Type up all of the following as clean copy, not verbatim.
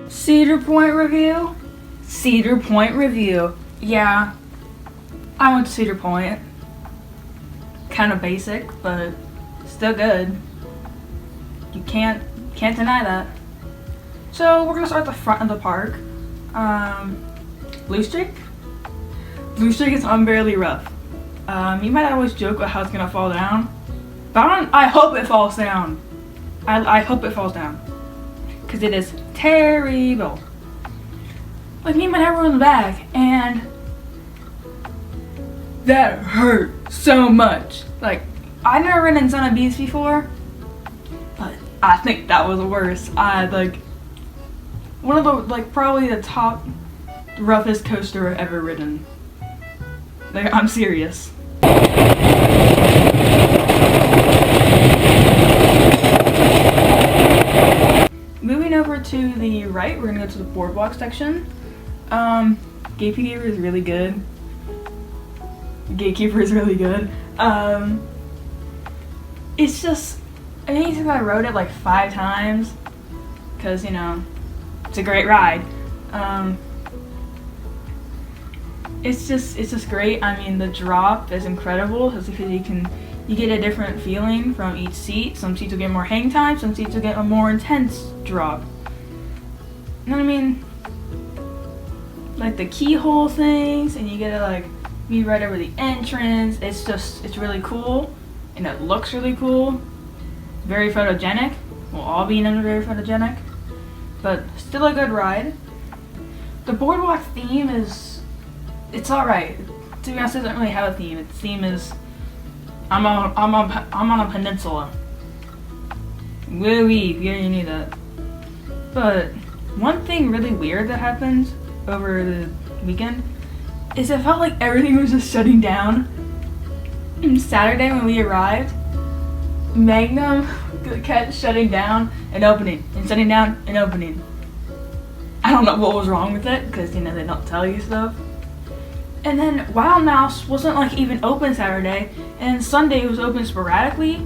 Cedar Point review? Cedar Point review. Yeah, I went to Cedar Point. Kind of basic, but still good. You can't deny that. So we're gonna start at the front of the park. Blue Streak? Blue Streak is unbearably rough. You might always joke about how it's gonna fall down, but I hope it falls down. I hope it falls down, because it is terrible. Like, me and my dad were in the back, and that hurt so much. Like, I've never ridden in Son of Beast before, but I think that was the worst. One of the, probably the top roughest coaster I've ever ridden. Like, I'm serious. Moving over to the right, we're gonna go to the boardwalk section. Gatekeeper is really good. Gatekeeper is really good. It's just, I think I rode it like 5 times, because, you know, it's a great ride. It's just great. I mean, the drop is incredible, because you get a different feeling from each seat. Some seats will get more hang time, some seats will get a more intense drop. You know what I mean? Like the keyhole things, and you get to like be right over the entrance. It's really cool, and it looks really cool. Very photogenic. We'll all be very photogenic, but still a good ride. The boardwalk theme it's alright. To be honest, it doesn't really have a theme. Its theme is I'm on a peninsula. Woo-wee, you already knew that. But one thing really weird that happened over the weekend is it felt like everything was just shutting down. Saturday when we arrived, Magnum kept shutting down and opening, and shutting down and opening. I don't know what was wrong with it, because, you know, they don't tell you stuff. And then Wild Mouse wasn't like even open Saturday, and Sunday it was open sporadically.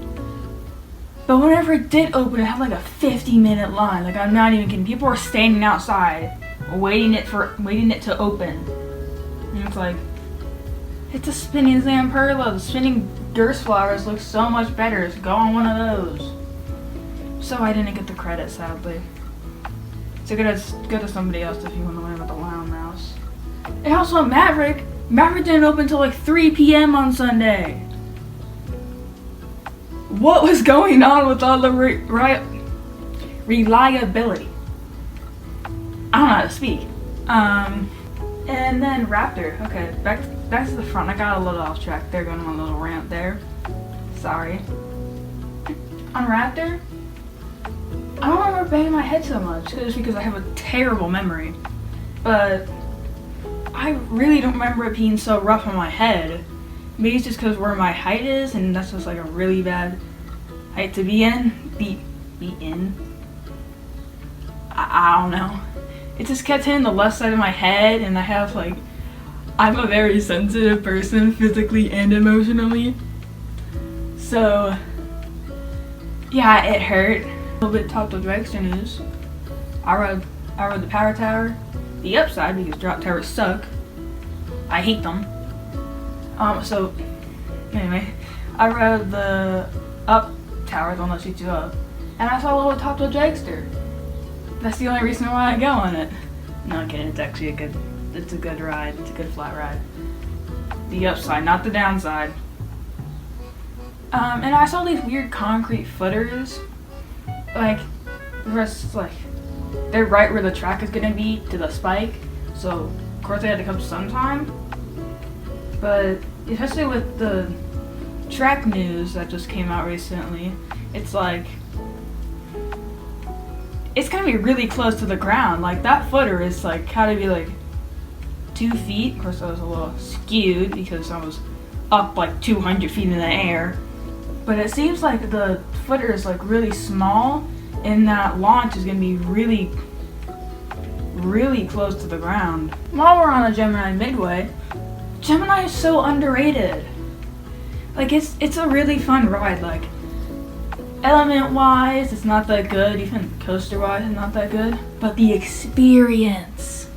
But whenever it did open, it had like a 50-minute line. Like, I'm not even kidding. People were standing outside, waiting it to open. And it's like, it's a spinning Zamperla. The spinning Gersflowers look so much better. Go on one of those. So I didn't get the credit, sadly. So go to somebody else if you want to learn about the Wild Mouse. And also Maverick didn't open until like 3 p.m. on Sunday. What was going on with all the reliability? I don't know how to speak. And then Raptor. Okay, back to the front. I got a little off track there, going on a little rant there. Sorry. On Raptor, I don't remember banging my head so much, just because I have a terrible memory. But I really don't remember it being so rough on my head. Maybe it's just because where my height is, and that's just like a really bad height to be in. Be in. I don't know. It just kept hitting the left side of my head, and I'm a very sensitive person, physically and emotionally. So, yeah, it hurt. A little bit top of dragster news. I rode the Power Tower. The upside, because drop towers suck. I hate them. So, anyway, I rode the up tower, the one that shoots you up, and I saw a little top of dragster. That's the only reason why I go on it. No, I'm kidding. It's actually it's a good ride. It's a good flat ride. The upside, not the downside. And I saw these weird concrete footers. Like, they're right where the track is gonna be to the spike. So, of course, they had to come sometime. But, especially with the track news that just came out recently, it's like, it's gonna be really close to the ground. Like, that footer is like, had to be like 2 feet. Of course, I was a little skewed because I was up like 200 feet in the air. But it seems like the footer is like really small, and that launch is gonna be really, really close to the ground. While we're on the Gemini Midway, Gemini is so underrated. Like, it's a really fun ride. Like, Element-wise, it's not that good. Even coaster-wise, it's not that good. But the experience,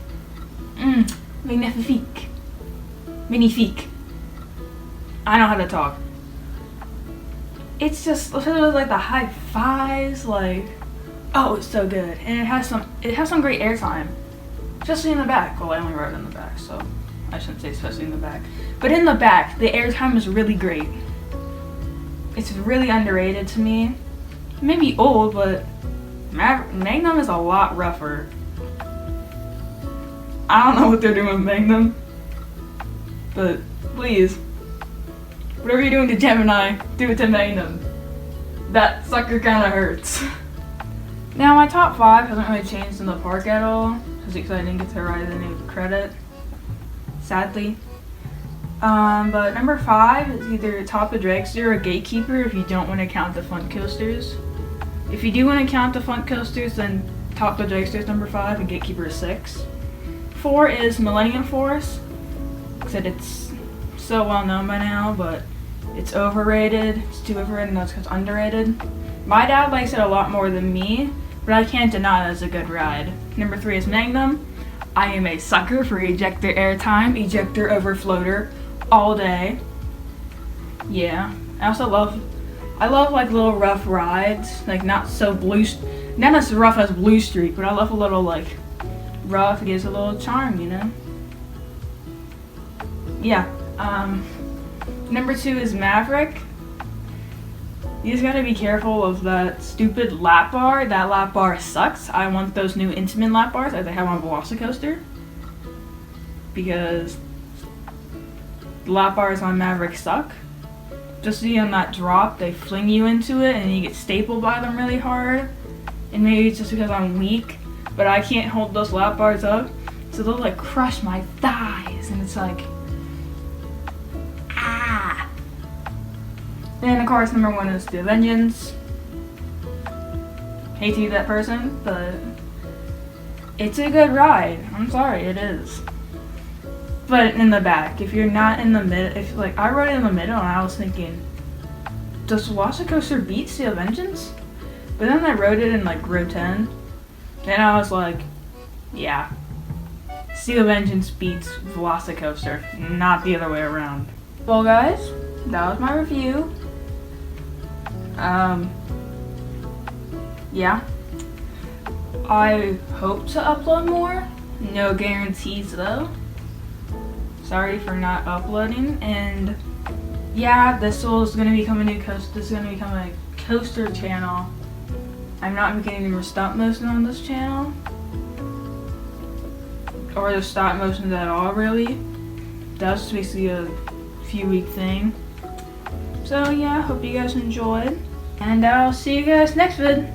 magnifique. Magnifique. I know how to talk. It's just like the high fives, like, oh, it's so good, and it has some great airtime, especially in the back. Well, I only rode in the back, so I shouldn't say especially in the back, but in the back, the airtime is really great. It's really underrated to me. It may be old, but Magnum is a lot rougher. I don't know what they're doing with Magnum, but please, whatever you're doing to Gemini, do it to Magnum. That sucker kinda hurts. Now my top 5 hasn't really changed in the park at all, because I didn't get to ride any credit, sadly. But number 5 is either Top of Dragster or Gatekeeper if you don't want to count the fun coasters. If you do want to count the fun coasters, then Top of Dragster is number 5 and Gatekeeper is 6. 4 is Millennium Force. Like I said, it's so well known by now, but it's overrated. It's too overrated, and that's because it's underrated. My dad likes it a lot more than me, but I can't deny that it's a good ride. Number 3 is Magnum. I am a sucker for ejector airtime, ejector over floater, all day. Yeah. I love like little rough rides, like not as rough as Blue Streak, but I love a little like rough. It gives a little charm, you know? Yeah. Number 2 is Maverick. You just gotta be careful of that stupid lap bar. That lap bar sucks. I want those new Intamin lap bars as they have on Velocicoaster, because the lap bars on Maverick suck. Just see on that drop, they fling you into it and you get stapled by them really hard. And maybe it's just because I'm weak, but I can't hold those lap bars up, so they'll like crush my thighs, and it's like, ah. And of course, number 1 is The Vengeance. Hate to be that person, but it's a good ride. I'm sorry, it is. But in the back, if you're not in the middle, if like I rode in the middle and I was thinking, does Velocicoaster beat Steel Vengeance? But then I rode it in like row 10, and I was like, yeah, Steel Vengeance beats Velocicoaster, not the other way around. Well guys, that was my review. Yeah. I hope to upload more. No guarantees though. Sorry for not uploading. And yeah, this is gonna become a coaster channel. I'm not making any more stop motion on this channel, or the stop motions at all really. That's basically a few week thing. So yeah, hope you guys enjoyed, and I'll see you guys next vid.